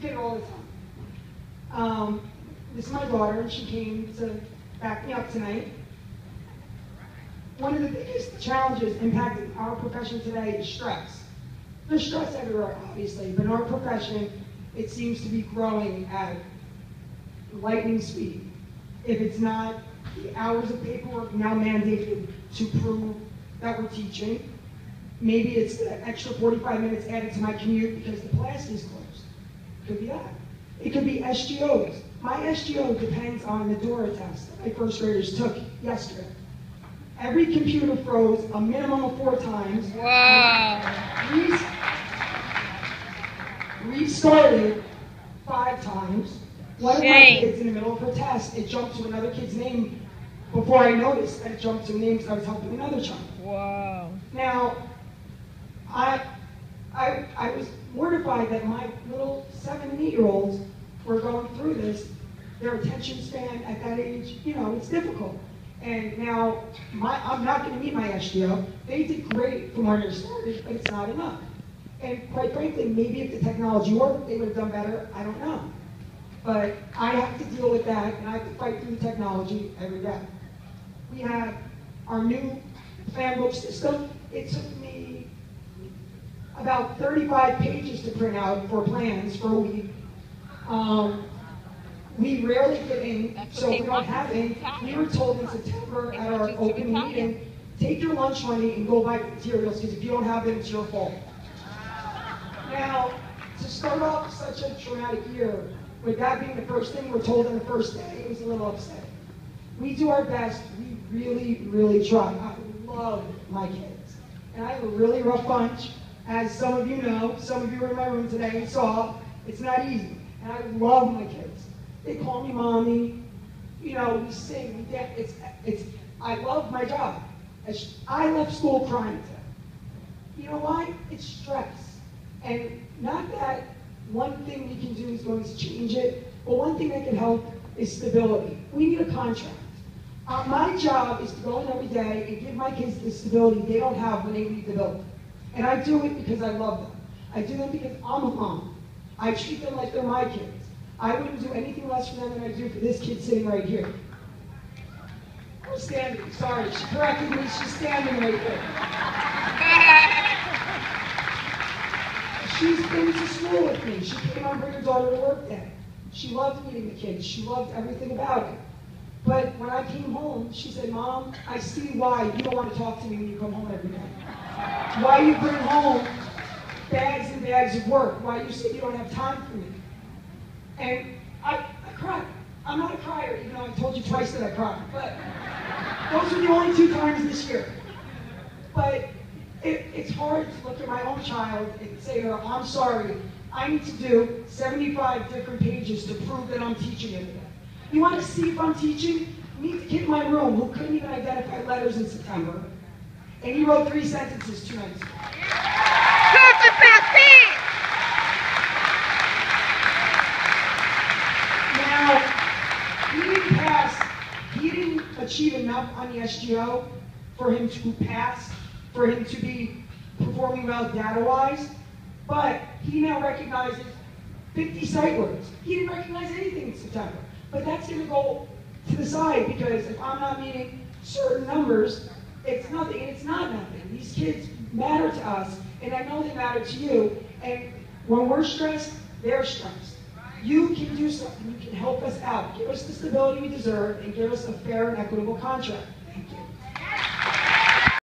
get it all the time. This is my daughter, and she came to back me up tonight. One of the biggest challenges impacting our profession today is stress. There's stress everywhere, obviously, but in our profession, it seems to be growing at lightning speed. If it's not the hours of paperwork now mandated to prove that we're teaching, maybe it's the extra 45 minutes added to my commute because the class is closed. Could be that. It could be SGOs. My SGO depends on the DORA test that my first graders took yesterday. Every computer froze a minimum of 4 times. Wow. Restarted 5 times. One of my kids in the middle of her test, it jumped to another kid's name before I noticed that it jumped to a name because I was helping another child. Wow. Now, I was mortified that my little 7 and 8-year-olds were going through this. Their attention span at that age, you know, it's difficult. And now, I'm not going to meet my SGO. They did great from where they started, but it's not enough. And quite frankly, maybe if the technology worked, they would have done better. I don't know. But I have to deal with that, and I have to fight through the technology every day. We have our new plan book system. It took me about 35 pages to print out for plans for a week. We rarely get ink, so we don't have ink. We were told in September at our open meeting, take your lunch money and go buy materials, because if you don't have them, it's your fault. Now, to start off such a traumatic year, with that being the first thing we're told on the first day, it was a little upsetting. We do our best. We really, really try. I love my kids. And I have a really rough bunch. As some of you know, some of you were in my room today and saw, it's not easy. And I love my kids. They call me mommy. You know, we sing, we dance. I love my job. I left school crying today. You know why? It's stress. And not that one thing we can do is going to change it, but one thing that can help is stability. We need a contract. My job is to go in every day and give my kids the stability they don't have when they leave the building. And I do it because I love them. I do it because I'm a mom. I treat them like they're my kids. I wouldn't do anything less for them than I do for this kid sitting right here. Or standing, sorry, she corrected me, she's standing right there. She's been to school with me. She came on Bring Your Daughter to Work Day. She loved meeting the kids. She loved everything about it. But when I came home, she said, Mom, I see why you don't want to talk to me when you come home every day. Why you bring home bags and bags of work. Why you say you don't have time for me. And I cried. I'm not a crier, even though I told you twice that I cried. But those are the only 2 times this year. But it's hard to look at my own child and say to her, I'm sorry, I need to do 75 different pages to prove that I'm teaching every day. You want to see if I'm teaching? Meet the kid in my room who couldn't even identify letters in September. And he wrote 3 sentences 2 nights ago. Now, he didn't achieve enough on the SGO for him to pass, for him to be performing well data-wise, but he now recognizes 50 sight words. He didn't recognize anything in September, but that's going to go to the side because if I'm not meeting certain numbers, it's nothing, and it's not nothing. These kids matter to us, and I know they matter to you, and when we're stressed, they're stressed. You can do something. You can help us out. Give us the stability we deserve, and give us a fair and equitable contract. Thank you.